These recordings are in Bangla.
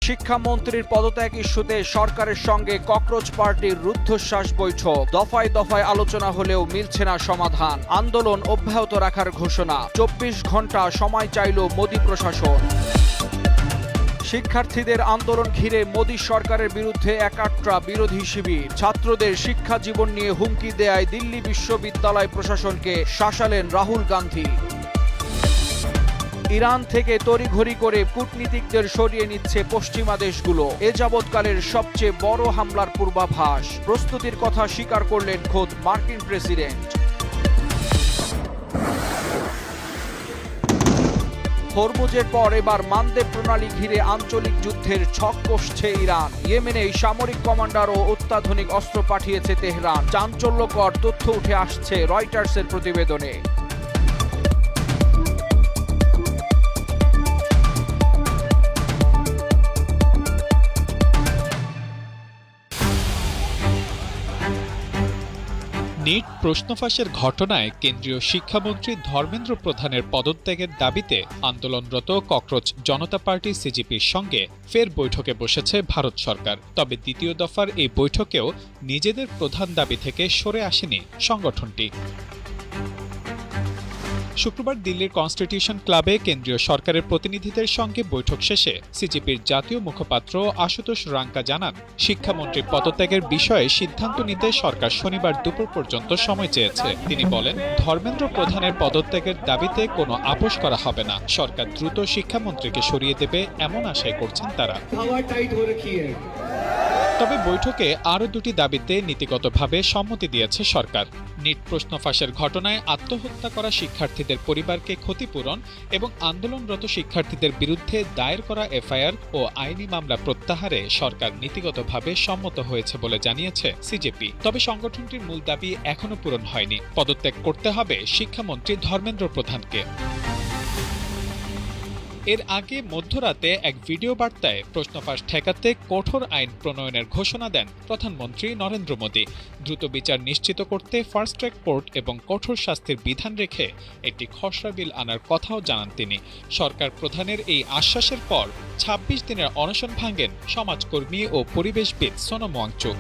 শিক্ষামন্ত্রীর পদত্যাগ ইস্যুতে সরকারের সঙ্গে ককরোচ পার্টির রুদ্ধশ্বাস বৈঠক। দফায় দফায় আলোচনা হলেও মিলছে না সমাধান। আন্দোলন অব্যাহত রাখার ঘোষণা। 24 ঘন্টা সময় চাইল মোদি প্রশাসন। শিক্ষার্থীদের আন্দোলন ঘিরে মোদি সরকারের বিরুদ্ধে একাট্রা বিরোধী শিবির। ছাত্রদের শিক্ষা জীবন নিয়ে হুমকি দেয়ায় দিল্লি বিশ্ববিদ্যালয় প্রশাসনকে শাসালেন রাহুল গান্ধী। ইরান থেকে তড়িঘড়ি করে কূটনীতিকদের সরিয়ে নিচ্ছে পশ্চিমা দেশগুলো। এ যাবৎকালের সবচেয়ে বড় হামলার পূর্বাভাস। প্রস্তুতির কথা স্বীকার করলেন খোদ মার্কিন প্রেসিডেন্ট। হরমুজের পর এবার মানদেব প্রণালী ঘিরে আঞ্চলিক যুদ্ধের ছক কষছে ইরান। ইয়েমেনে সামরিক কমান্ডার ও অত্যাধুনিক অস্ত্র পাঠিয়েছে তেহরান। চাঞ্চল্যকর তথ্য উঠে আসছে রয়টার্সের প্রতিবেদনে। নিট প্রশ্নফাঁসের ঘটনায় কেন্দ্রীয় শিক্ষামন্ত্রী ধর্মেন্দ্র প্রধানের পদত্যাগের দাবিতে আন্দোলনরত ককরোচ জনতা পার্টি সিজিপির সঙ্গে ফের বৈঠকে বসেছে ভারত সরকার। তবে দ্বিতীয় দফার এই বৈঠকেও নিজেদের প্রধান দাবি থেকে সরে আসেনি সংগঠনটি। শুক্রবার দিল্লির কনস্টিটিউশন ক্লাবে কেন্দ্রীয় সরকারের প্রতিনিধিদের সঙ্গে বৈঠক শেষে সিজিপির জাতীয় মুখপাত্র আশুতোষ রাঙ্কা জানান, শিক্ষামন্ত্রীর পদত্যাগের বিষয়ে সিদ্ধান্ত নিতে সরকার শনিবার দুপুর পর্যন্ত সময় চেয়েছে। তিনি বলেন, ধর্মেন্দ্র প্রধানের পদত্যাগের দাবিতে কোনো আপোষ করা হবে না। সরকার দ্রুত শিক্ষামন্ত্রীকে সরিয়ে দেবে এমন আশাই করছেন তারা। তবে বৈঠকে আরও দুটি দাবিতে নীতিগতভাবে সম্মতি দিয়েছে সরকার। নিট প্রশ্ন ফাঁসের ঘটনায় আত্মহত্যা করা শিক্ষার্থীদের পরিবারকে ক্ষতিপূরণ এবং আন্দোলনরত শিক্ষার্থীদের বিরুদ্ধে দায়ের করা এফআইআর ও আইনি মামলা প্রত্যাহারে সরকার নীতিগতভাবে সম্মত হয়েছে বলে জানিয়েছে সিজেপি। তবে সংগঠনটির মূল দাবি এখনো পূরণ হয়নি। পদত্যাগ করতে হবে শিক্ষামন্ত্রী ধর্মেন্দ্র প্রধানকে। এর আগে মধ্যরাতে এক ভিডিও বার্তায় প্রশ্নফাঁস ঠেকাতে কঠোর আইন প্রণয়নের ঘোষণা দেন প্রধানমন্ত্রী নরেন্দ্র মোদী। দ্রুত বিচার নিশ্চিত করতে ফাস্ট ট্র্যাক কোর্ট এবং কঠোর শাস্তির বিধান রেখে একটি খসড়া বিল আনার কথাও জানান তিনি। সরকার প্রধানের এই আশ্বাসের পর ২৬ দিনের অনশন ভাঙেন সমাজকর্মী ও পরিবেশবিদ সোনম ওয়াংচুক।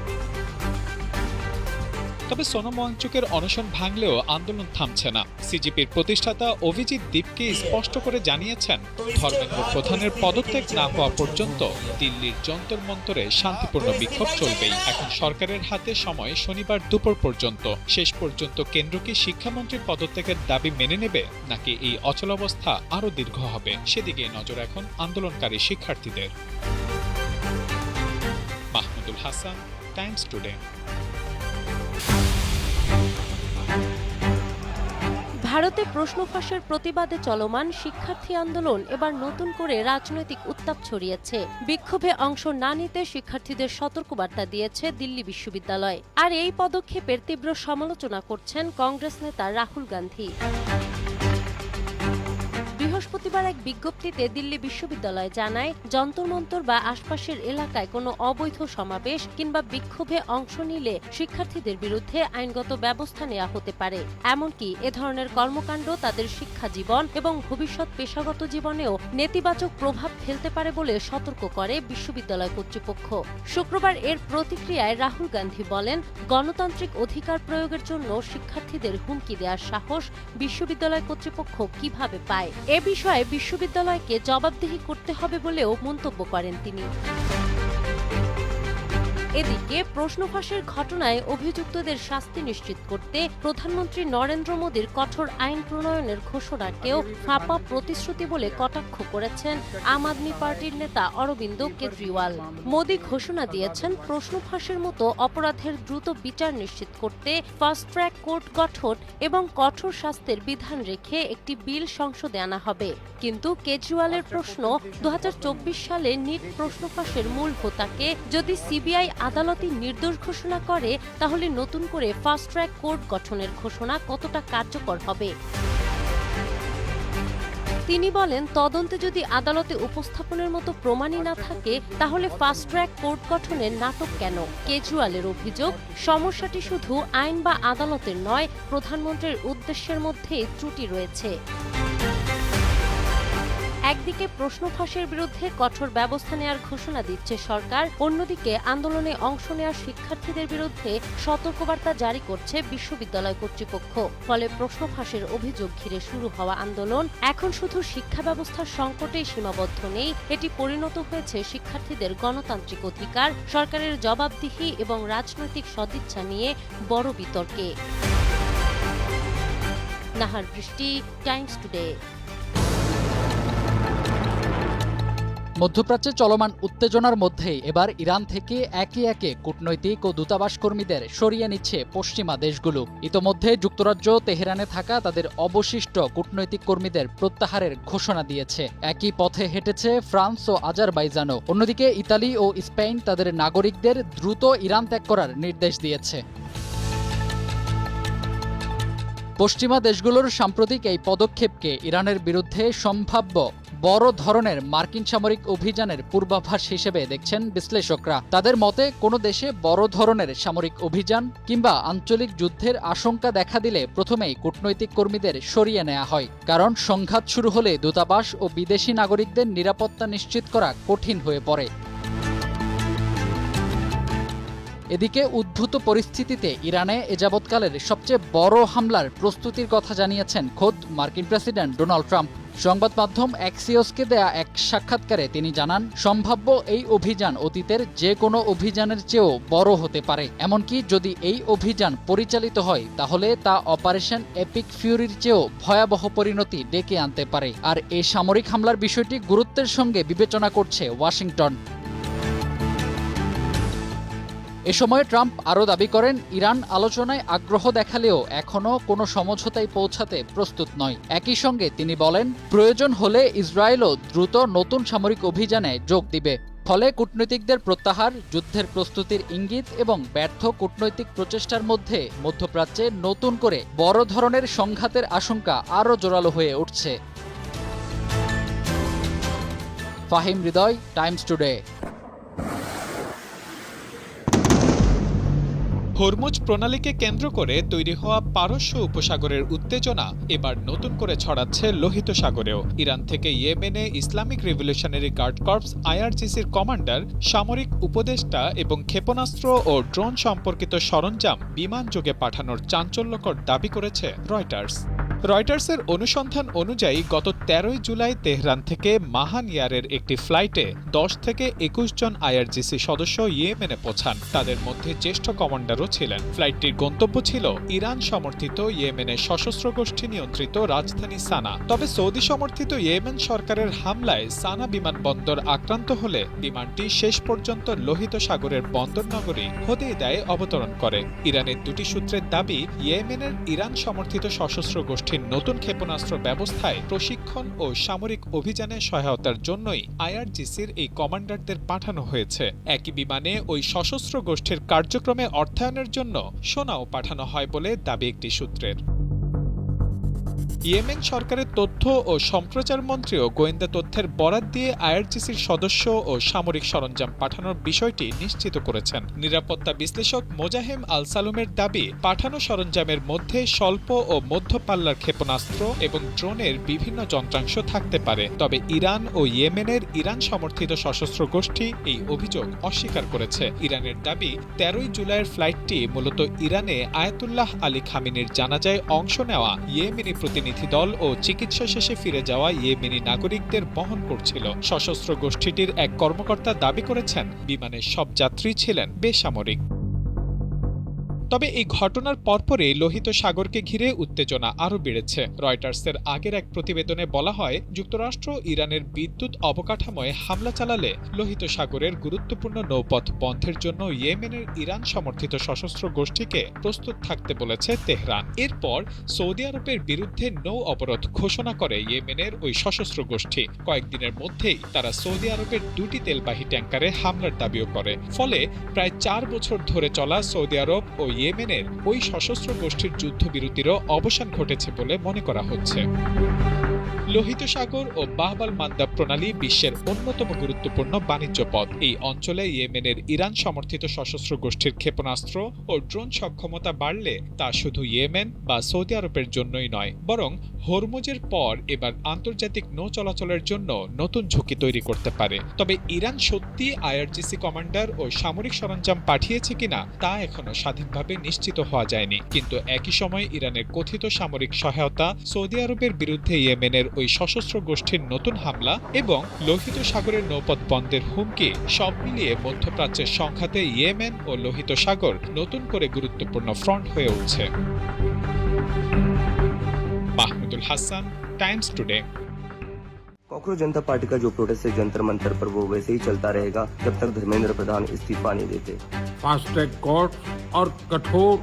তবে সোনম ওয়াংচুকের অনশন ভাঙলেও আন্দোলন থামছে না। সিজিপির প্রতিষ্ঠাতা অভিজিৎ দীপকে স্পষ্ট করে জানিয়েছেন, ধর্মেন্দ্র প্রধানের পদত্যাগ না হওয়া পর্যন্ত দিল্লির যন্তর মন্তরে শান্তিপূর্ণ বিক্ষোভ চলবেই। এখন সরকারের হাতে সময় শনিবার দুপুর পর্যন্ত। শেষ পর্যন্ত কেন্দ্র কি শিক্ষামন্ত্রীর পদত্যাগের দাবি মেনে নেবে, নাকি এই অচলাবস্থা আরও দীর্ঘ হবে, সেদিকে নজর এখন আন্দোলনকারী শিক্ষার্থীদের। Mahmudul Hasan, Times today. ভারতে প্রশ্ন ফাঁসের প্রতিবাদে চলমান শিক্ষার্থী আন্দোলন এবার নতুন করে রাজনৈতিক উত্তাপ ছড়িয়েছে। বিক্ষোভে অংশ না নিতে শিক্ষার্থীদের সতর্কবার্তা দিয়েছে দিল্লি বিশ্ববিদ্যালয়। আর এই পদক্ষেপের তীব্র সমালোচনা করছেন কংগ্রেস নেতা রাহুল গান্ধী। বৃহস্পতিবার এক বিজ্ঞপ্তিতে দিল্লি বিশ্ববিদ্যালয় জানায়, যন্তর মন্তর বা আশপাশের এলাকায় কোনো অবৈধ সমাবেশ কিংবা বিক্ষোভে অংশ নিলে শিক্ষার্থীদের বিরুদ্ধে আইনগত ব্যবস্থা নেওয়া হতে পারে। এমনকি এ ধরনের কর্মকাণ্ড তাদের শিক্ষা জীবন এবং ভবিষ্যৎ পেশাগত জীবনেও নেতিবাচক প্রভাব ফেলতে পারে বলে সতর্ক করে বিশ্ববিদ্যালয় কর্তৃপক্ষ। শুক্রবার এর প্রতিক্রিয়ায় রাহুল গান্ধী বলেন, গণতান্ত্রিক অধিকার প্রয়োগের জন্য শিক্ষার্থীদের হুমকি দেওয়ার সাহস বিশ্ববিদ্যালয় কর্তৃপক্ষ কিভাবে পায়? এ বিষয়ে বিশ্ববিদ্যালয়কে জবাবদিহি করতে হবে বলেও মন্তব্য করেন তিনি। এদিকে প্রশ্ন ফাঁসের ঘটনায় অভিযুক্তদের শাস্তি নিশ্চিত করতে প্রধানমন্ত্রী নরেন্দ্র মোদীর কঠোর আইন প্রণয়নের ঘোষণাকেও ফাঁপা প্রতিশ্রুতি বলে কটাক্ষ করেছেন আম আদমি পার্টির নেতা অরবিন্দ কেজরিওয়াল। মোদী ঘোষণা দিয়েছেন, প্রশ্ন ফাঁসের মতো অপরাধের দ্রুত বিচার নিশ্চিত করতে ফাস্ট ট্র্যাক কোর্ট গঠন এবং কঠোর শাস্তির বিধান রেখে একটি বিল সংসদে আনা হবে। কিন্তু কেজরিওয়ালের প্রশ্ন, ২০২৪ সালে নিট প্রশ্ন ফাঁসের মূল হোতাকে যদি সিবিআই আদালতে নির্দোষ ঘোষণা করে, তাহলে নতুন করে ফাস্ট ট্র্যাক কোর্ট গঠনের ঘোষণা কতটা কার্যকর হবে? তিনি বলেন, তদন্তে যদি আদালতে উপস্থাপনের মতো প্রমাণই না থাকে, তাহলে ফাস্ট ট্র্যাক কোর্ট গঠনের নাটক কেন? কেজরিওয়ালের অভিযোগ, সমস্যাটি শুধু আইন বা আদালতের নয়, প্রধানমন্ত্রীর উদ্দেশ্যের মধ্যে ত্রুটি রয়েছে। একদিকে প্রশ্ন ফাঁসের বিরুদ্ধে কঠোর ব্যবস্থা নেওয়ার ঘোষণা দিচ্ছে সরকার, অন্যদিকে আন্দোলনে অংশ নেওয়া শিক্ষার্থীদের বিরুদ্ধে সতর্কবার্তা জারি করছে বিশ্ববিদ্যালয় কর্তৃপক্ষ। ফলে প্রশ্ন ফাঁসের অভিযোগ ঘিরে শুরু হওয়া আন্দোলন এখন শুধু শিক্ষা ব্যবস্থার সংকটেই সীমাবদ্ধ নেই, এটি পরিণত হয়েছে শিক্ষার্থীদের গণতান্ত্রিক অধিকার, সরকারের জবাবদিহি এবং রাজনৈতিক সদিচ্ছা নিয়ে বড় বিতর্কে। নাহার বৃষ্টি, টাইমস টুডে। মধ্যপ্রাচ্যে চলমান উত্তেজনার মধ্যেই এবার ইরান থেকে একে একে কূটনৈতিক ও দূতাবাস কর্মীদের সরিয়ে নিচ্ছে পশ্চিমা দেশগুলো। ইতোমধ্যে যুক্তরাজ্য তেহরানে থাকা তাদের অবশিষ্ট কূটনৈতিক কর্মীদের প্রত্যাহারের ঘোষণা দিয়েছে। একই পথে হেঁটেছে ফ্রান্স ও আজারবাইজানও। অন্যদিকে ইতালি ও স্পেন তাদের নাগরিকদের দ্রুত ইরান ত্যাগ করার নির্দেশ দিয়েছে। পশ্চিমা দেশগুলোর সাম্প্রতিক এই পদক্ষেপকে ইরানের বিরুদ্ধে সম্ভাব্য বড় ধরনের মার্কিন সামরিক অভিযানের পূর্বাভাস হিসেবে দেখছেন বিশ্লেষকরা। তাদের মতে কোনো দেশে বড় ধরনের সামরিক অভিযান কিংবা আঞ্চলিক যুদ্ধের আশঙ্কা দেখা দিলে প্রথমেই কূটনৈতিক কর্মীদের সরিয়ে নেওয়া হয়, কারণ সংঘাত শুরু হলে দূতাবাস ও বিদেশি নাগরিকদের নিরাপত্তা নিশ্চিত করা কঠিন হয়ে পড়ে। এদিকে উদ্ভূত পরিস্থিতিতে ইরানে এযাবৎকালের সবচেয়ে বড় হামলার প্রস্তুতির কথা জানিয়েছেন খোদ মার্কিন প্রেসিডেন্ট ডোনাল্ড ট্রাম্প। সংবাদ মাধ্যম অ্যাক্সিওসকে দেয়া এক সাক্ষাৎকারে তিনি জানান, সম্ভাব্য এই অভিযান অতীতের যে কোনো অভিযানের চেয়েও বড় হতে পারে। এমনকি যদি এই অভিযান পরিচালিত হয় তাহলে তা অপারেশন এপিক ফিউরির চেয়েও ভয়াবহ পরিণতি ডেকে আনতে পারে। আর এই সামরিক হামলার বিষয়টি গুরুত্বের সঙ্গে বিবেচনা করছে ওয়াশিংটন। এ সময় ট্রাম্প আরও দাবি করেন, ইরান আলোচনায় আগ্রহ দেখালেও এখনও কোনো সমঝোতায় পৌঁছাতে প্রস্তুত নয়। একই সঙ্গে তিনি বলেন, প্রয়োজন হলে ইসরায়েলও দ্রুত নতুন সামরিক অভিযানে যোগ দিবে। ফলে কূটনীতিকদের প্রত্যাহার, যুদ্ধের প্রস্তুতির ইঙ্গিত এবং ব্যর্থ কূটনৈতিক প্রচেষ্টার মধ্যে মধ্যপ্রাচ্যে নতুন করে বড় ধরনের সংঘাতের আশঙ্কা আরও জোরালো হয়ে উঠছে। ফাহিম হৃদয়, টাইমস টুডে। হরমুজ প্রণালীকে কেন্দ্র করে তৈরি হওয়া পারস্য উপসাগরের উত্তেজনা এবার নতুন করে ছড়াচ্ছে লোহিত সাগরেও। ইরান থেকে ইয়েমেনে ইসলামিক রিভলিউশনারি গার্ড কর্পস আইআরজিসির কমান্ডার, সামরিক উপদেষ্টা এবং ক্ষেপণাস্ত্র ও ড্রোন সম্পর্কিত সরঞ্জাম বিমানযোগে পাঠানোর চাঞ্চল্যকর দাবি করেছে রয়টার্স। রয়টার্সের অনুসন্ধান অনুযায়ী গত 13 জুলাই তেহরান থেকে মাহানিয়ারের একটি ফ্লাইটে 10 থেকে 21 জন আইআরজিসি সদস্য ইয়েমেনে পৌঁছান। তাদের মধ্যে জ্যেষ্ঠ কমান্ডারও ছিলেন। ফ্লাইটটির গন্তব্য ছিল ইরান সমর্থিত ইয়েমেনের সশস্ত্র গোষ্ঠী নিয়ন্ত্রিত রাজধানী সানা। তবে সৌদি সমর্থিত ইয়েমেন সরকারের হামলায় সানা বিমানবন্দর আক্রান্ত হলে বিমানটি শেষ পর্যন্ত লোহিত সাগরের বন্দর নগরী হোদেইদায় অবতরণ করে। ইরানের দুটি সূত্রের দাবি, ইয়েমেনের ইরান সমর্থিত সশস্ত্র গোষ্ঠী নতুন ক্ষেপণাস্ত্র ব্যবস্থায় প্রশিক্ষণ ও সামরিক অভিযানে সহায়তার জন্যই আইআরজিসির এই কমান্ডারদের পাঠানো হয়েছে। একই বিমানে ওই সশস্ত্র গোষ্ঠীর কার্যক্রমে অর্থায়নের জন্য সোনাও পাঠানো হয় বলে দাবি একটি সূত্রের। ইয়েমেন সরকারের তথ্য ও সম্প্রচার মন্ত্রীও গোয়েন্দা তথ্যের বরাত দিয়ে আইআরজিসির সদস্য ও সামরিক সরঞ্জাম পাঠানোর বিষয়টি নিশ্চিত করেছেন। নিরাপত্তা বিশ্লেষক মোজাহেম আল সালুমের দাবি, পাঠানো সরঞ্জামের মধ্যে স্বল্প ও মধ্য পাল্লার ক্ষেপণাস্ত্র এবং ড্রোনের বিভিন্ন যন্ত্রাংশ থাকতে পারে। তবে ইরান ও ইয়েমেনের ইরান সমর্থিত সশস্ত্র গোষ্ঠী এই অভিযোগ অস্বীকার করেছে। ইরানের দাবি, 13 জুলাইয়ের ফ্লাইটটি মূলত ইরানে আয়াতুল্লাহ আলী খামিনির জানাজায় অংশ নেওয়া ইয়েমেনি প্রতিনিধি দল ও চিকিৎসা শেষে ফিরে যাওয়া ইয়েমেনি নাগরিকদের বহন করছিল। সশস্ত্র গোষ্ঠীটির এক কর্মকর্তা দাবি করেছেন, বিমানের সব যাত্রী ছিলেন বেসামরিক। তবে এই ঘটনার পরপরই লোহিত সাগরকে ঘিরে উত্তেজনা আরও বেড়েছে। রয়টার্সের আগের এক প্রতিবেদনে বলা হয়, যুক্তরাষ্ট্র ইরানের বিদ্যুৎ অবকাঠামোয় হামলা চালালে লোহিত সাগরের গুরুত্বপূর্ণ নৌপথ বন্ধের জন্য ইয়েমেনের ইরান সমর্থিত সশস্ত্র গোষ্ঠীকে প্রস্তুত থাকতে বলেছে তেহরান। এরপর সৌদি আরবের বিরুদ্ধে নৌ অবরোধ ঘোষণা করে ইয়েমেনের ওই সশস্ত্র গোষ্ঠী। কয়েকদিনের মধ্যেই তারা সৌদি আরবের 2টি তেলবাহী ট্যাঙ্কারে হামলার দাবিও করে। ফলে প্রায় 4 বছর ধরে চলা সৌদি আরব ও ইয়েমেনের ওই সশস্ত্র গোষ্ঠীর যুদ্ধবিরতিরও অবসান ঘটেছে বলে মনে করা হচ্ছে। লোহিত সাগর ও বাহবাল মান্দাব প্রণালী বিশ্বের অন্যতম গুরুত্বপূর্ণ বাণিজ্য পথ। এই অঞ্চলে ইয়েমেনের ইরান সমর্থিত সশস্ত্র গোষ্ঠীর ক্ষেপণাস্ত্র ও ড্রোন সক্ষমতা বাড়লে তা শুধু ইয়েমেন বা সৌদি আরবের জন্যই নয়, বরং হরমুজের পর এবার আন্তর্জাতিক নৌ চলাচলের জন্য নতুন ঝুঁকি তৈরি করতে পারে। তবে ইরান সত্যি আইআরজিসি কমান্ডার ও সামরিক সরঞ্জাম পাঠিয়েছে কিনা তা এখনো স্বাধীনভাবে নিশ্চিত হওয়া যায়নি। কিন্তু একই সময় ইরানের কথিত সামরিক সহায়তা, সৌদি আরবের বিরুদ্ধে ইয়েমেনের ওই সশস্ত্র গোষ্ঠীর নতুন হামলা এবং লোহিত সাগরের নৌপথ বন্ধের হুমকি সব মিলিয়ে মধ্যপ্রাচ্যের সংঘাতে ইয়েমেন ও লোহিত সাগর নতুন করে গুরুত্বপূর্ণ ফ্রন্ট হয়ে উঠছে। Mahmudul Hasan, Times today. Cockroach जनता पार्टी का जो प्रोटेस्ट है जंतर मंतर पर वो वैसे ही चलता रहेगा जब तक धर्मेंद्र प्रधान इस्तीफा नहीं देते। फास्ट ट्रैक कोर्ट और कठोर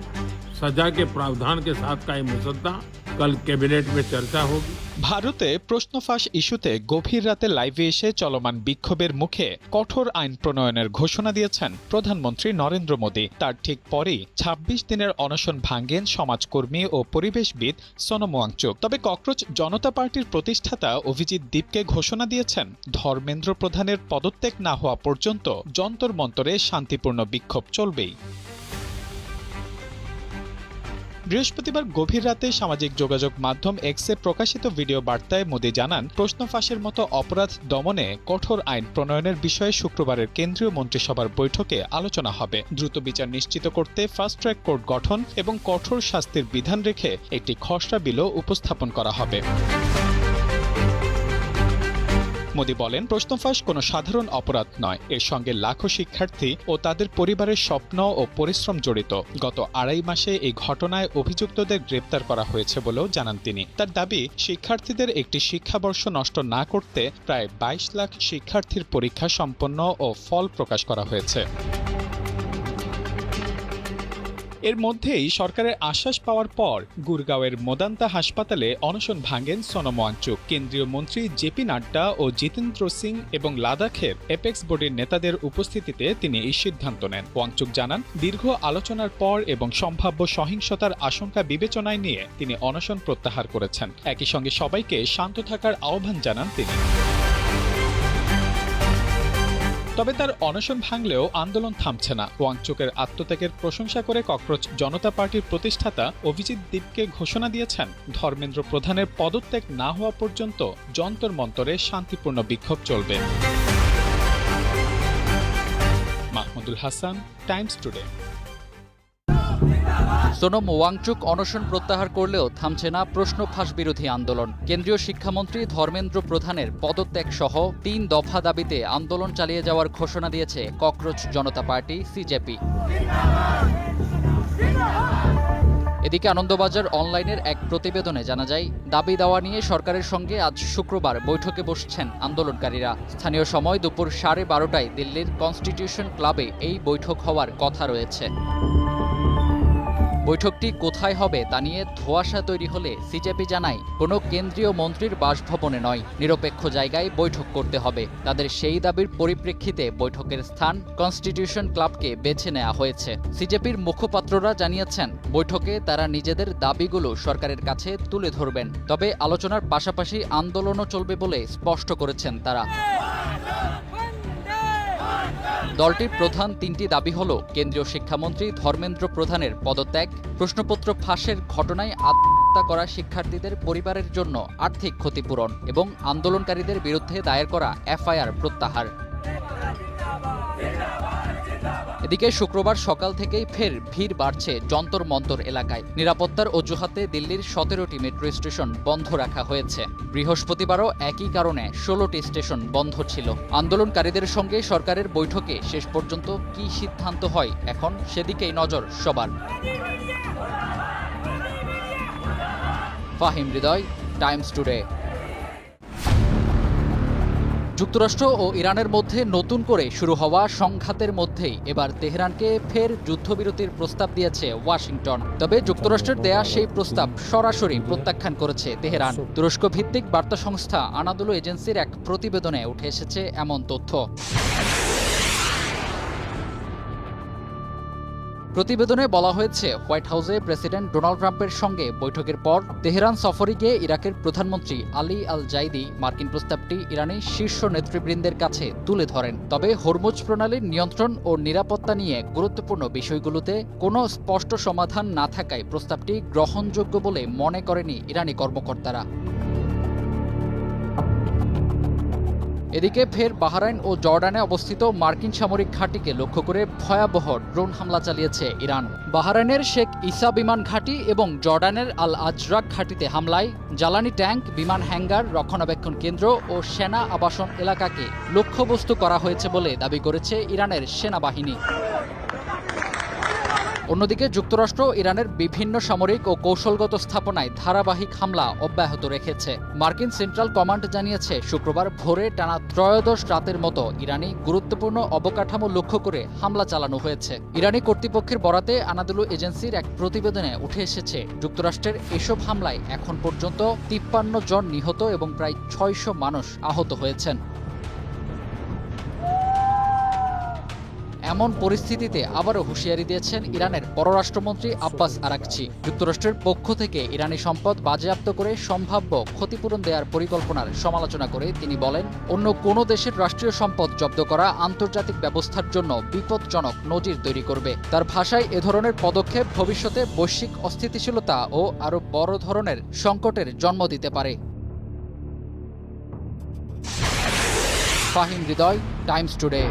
सजा के प्रावधान के साथ का ये मुसद्दा कल कैबिनेट में चर्चा होगी। ভারতে প্রশ্ন ফাঁস ইস্যুতে গভীর রাতে লাইভে এসে চলমান বিক্ষোভের মুখে কঠোর আইন প্রণয়নের ঘোষণা দিয়েছেন প্রধানমন্ত্রী নরেন্দ্র মোদী। তার ঠিক পরেই ২৬ দিনের অনশন ভাঙেন সমাজকর্মী ও পরিবেশবিদ সোনম ওয়াংচুক। তবে ককরোচ জনতা পার্টির প্রতিষ্ঠাতা অভিজিৎ দীপকে ঘোষণা দিয়েছেন ধর্মেন্দ্র প্রধানের পদত্যাগ না হওয়া পর্যন্ত যন্তর মন্তরে শান্তিপূর্ণ বিক্ষোভ চলবেই। বৃহস্পতিবার গভীর রাতে সামাজিক যোগাযোগ মাধ্যম এক্সে প্রকাশিত ভিডিও বার্তায় মোদী জানান, প্রশ্ন ফাঁসের মতো অপরাধ দমনে কঠোর আইন প্রণয়নের বিষয়ে শুক্রবারের কেন্দ্রীয় মন্ত্রিসভার বৈঠকে আলোচনা হবে। দ্রুত বিচার নিশ্চিত করতে ফাস্ট ট্র্যাক কোর্ট গঠন এবং কঠোর শাস্তির বিধান রেখে একটি খসড়া বিলও উপস্থাপন করা হবে। মোদী বলেন, প্রশ্ন ফাঁস কোনো সাধারণ অপরাধ নয়, এর সঙ্গে লাখো শিক্ষার্থী ও তাদের পরিবারের স্বপ্ন ও পরিশ্রম জড়িত। গত ২.৫ মাসে এই ঘটনায় অভিযুক্তদের গ্রেপ্তার করা হয়েছে বলেও জানান তিনি। তার দাবি, শিক্ষার্থীদের একটি শিক্ষাবর্ষ নষ্ট না করতে প্রায় ২২ লাখ শিক্ষার্থীর পরীক্ষা সম্পন্ন ও ফল প্রকাশ করা হয়েছে। এর মধ্যেই সরকারের আশ্বাস পাওয়ার পর গুরগাঁওয়ের মোদান্তা হাসপাতালে অনশন ভাঙেন সোনম ওয়াংচুক। কেন্দ্রীয় মন্ত্রী জেপি নাড্ডা ও জিতেন্দ্র সিং এবং লাদাখের এপেক্স বোর্ডের নেতাদের উপস্থিতিতে তিনি এই সিদ্ধান্ত নেন। ওয়াংচুক জানান, দীর্ঘ আলোচনার পর এবং সম্ভাব্য সহিংসতার আশঙ্কা বিবেচনায় নিয়ে তিনি অনশন প্রত্যাহার করেছেন। একই সঙ্গে সবাইকে শান্ত থাকার আহ্বান জানান তিনি। তবে তার অনশন ভাঙলেও আন্দোলন থামছে না। ওয়াংচুকের আত্মত্যাগের প্রশংসা করে ককরোচ জনতা পার্টির প্রতিষ্ঠাতা অভিজিৎ দীপকে ঘোষণা দিয়েছেন, ধর্মেন্দ্র প্রধানের পদত্যাগ না হওয়া পর্যন্ত যন্তর মন্তরে শান্তিপূর্ণ বিক্ষোভ চলবে। Mahmudul Hasan, Times Today. সোনম ওয়াংচুক অনশন প্রত্যাহার করলেও থামছে না প্রশ্ন ফাঁস বিরোধী আন্দোলন। কেন্দ্রীয় শিক্ষামন্ত্রী ধর্মেন্দ্র প্রধানের পদত্যাগ সহ ৩ দফা দাবিতে আন্দোলন চালিয়ে যাওয়ার ঘোষণা দিয়েছে ককরোচ জনতা পার্টি সিজেপি। এদিকে আনন্দবাজার অনলাইনের এক প্রতিবেদনে জানা যায়, দাবি দাওয়া নিয়ে সরকারের সঙ্গে আজ শুক্রবার বৈঠকে বসছেন আন্দোলনকারীরা। স্থানীয় সময় দুপুর 12:30টায় দিল্লির কনস্টিটিউশন ক্লাবে এই বৈঠক হওয়ার কথা রয়েছে। বৈঠকটি কোথায় হবে তা নিয়ে ধোঁয়াশা তৈরি হলে সিজেপি জানায়, কোনো কেন্দ্রীয় মন্ত্রীর বাসভবনে নয়, নিরপেক্ষ জায়গায় বৈঠক করতে হবে। তাদের সেই দাবির পরিপ্রেক্ষিতে বৈঠকের স্থান কনস্টিটিউশন ক্লাবকে বেছে নেওয়া হয়েছে। সিজেপির মুখপাত্ররা জানিয়েছেন, বৈঠকে তারা নিজেদের দাবিগুলো সরকারের কাছে তুলে ধরবেন। তবে আলোচনার পাশাপাশি আন্দোলনও চলবে বলে স্পষ্ট করেছেন তারা। দলটির প্রধান 3টি দাবি হল, কেন্দ্রীয় শিক্ষামন্ত্রী ধর্মেন্দ্র প্রধানের পদত্যাগ, প্রশ্নপত্র ফাঁসের ঘটনায় আত্মহত্যা করা শিক্ষার্থীদের পরিবারের জন্য আর্থিক ক্ষতিপূরণ এবং আন্দোলনকারীদের বিরুদ্ধে দায়ের করা এফআইআর প্রত্যাহার। এদিকে শুক্রবার সকাল থেকেই ফের ভিড় বাড়ছে যন্তর মন্তর এলাকায়। নিরাপত্তার অজুহাতে দিল্লির 17টি মেট্রো স্টেশন বন্ধ রাখা হয়েছে। বৃহস্পতিবারও একই কারণে 16টি স্টেশন বন্ধ ছিল। আন্দোলনকারীদের সঙ্গে সরকারের বৈঠকে শেষ পর্যন্ত কী সিদ্ধান্ত হয় এখন সেদিকেই নজর সবার। ফাহিম হৃদয়, টাইমস টুডে। যুক্তরাষ্ট্র ও ইরানের মধ্যে নতুন করে শুরু হওয়া সংঘাতের মধ্যেই এবার তেহরানকে ফের যুদ্ধবিরতির প্রস্তাব দিয়েছে ওয়াশিংটন। তবে যুক্তরাষ্ট্রের দেয়া সেই প্রস্তাব সরাসরি প্রত্যাখ্যান করেছে তেহরান। তুরস্ক ভিত্তিক বার্তা সংস্থা আনাদোলু এজেন্সির এক প্রতিবেদনে উঠে এসেছে এমন তথ্য। প্রতিবেদনে বলা হয়েছে, হোয়াইট হাউসে প্রেসিডেন্ট ডোনাল্ড ট্রাম্পের সঙ্গে বৈঠকের পর তেহরান সফরে গিয়ে ইরাকের প্রধানমন্ত্রী আলী আল জাইদি মার্কিন প্রস্তাবটি ইরানের শীর্ষ নেতৃবৃন্দের কাছে তুলে ধরেন। তবে হরমুজ প্রণালীর নিয়ন্ত্রণ ও নিরাপত্তা নিয়ে গুরুত্বপূর্ণ বিষয়গুলোতে কোনো স্পষ্ট সমাধান না থাকায় প্রস্তাবটি গ্রহণযোগ্য বলে মনে করেনি ইরানি কর্মকর্তারা। এদিকে ফের বাহরাইন ও জর্ডানে অবস্থিত মার্কিন সামরিক ঘাঁটিকে লক্ষ্য করে ভয়াবহ ড্রোন হামলা চালিয়েছে ইরান। বাহরাইনের শেখ ইসা বিমান ঘাঁটি এবং জর্ডানের আল আজরাক ঘাঁটিতে হামলায় জ্বালানি ট্যাঙ্ক, বিমান হ্যাঙ্গার, রক্ষণাবেক্ষণ কেন্দ্র ও সেনা আবাসন এলাকাকে লক্ষ্যবস্তু করা হয়েছে বলে দাবি করেছে ইরানের সেনাবাহিনী। অন্যদিকে যুক্তরাষ্ট্র ইরানের বিভিন্ন সামরিক ও কৌশলগত স্থাপনায় ধারাবাহিক হামলা অব্যাহত রেখেছে। মার্কিন সেন্ট্রাল কমান্ড জানিয়েছে, শুক্রবার ভোরে টানা 13 রাতের মতো ইরানি গুরুত্বপূর্ণ অবকাঠামো লক্ষ্য করে হামলা চালানো হয়েছে। ইরানি কর্তৃপক্ষের বরাতে আনাদুলু এজেন্সির এক প্রতিবেদনে উঠে এসেছে, যুক্তরাষ্ট্রের এসব হামলায় এখন পর্যন্ত 53 জন নিহত এবং প্রায় 600 মানুষ আহত হয়েছেন। এমন পরিস্থিতিতে আবারও হুঁশিয়ারি দিয়েছেন ইরানের পররাষ্ট্রমন্ত্রী আব্বাস আরাকচি। যুক্তরাষ্ট্রের পক্ষ থেকে ইরানি সম্পদ বাজেয়াপ্ত করে সম্ভাব্য ক্ষতিপূরণ দেওয়ার পরিকল্পনার সমালোচনা করে তিনি বলেন, অন্য কোনো দেশের রাষ্ট্রীয় সম্পদ জব্দ করা আন্তর্জাতিক ব্যবস্থার জন্য বিপজ্জনক নজির তৈরি করবে। তার ভাষায় এ ধরনের পদক্ষেপ ভবিষ্যতে বৈশ্বিক অস্থিতিশীলতা ও আরও বড় ধরনের সংকটের জন্ম দিতে পারে। ফাহিম হৃদয়, টাইমস টুডে।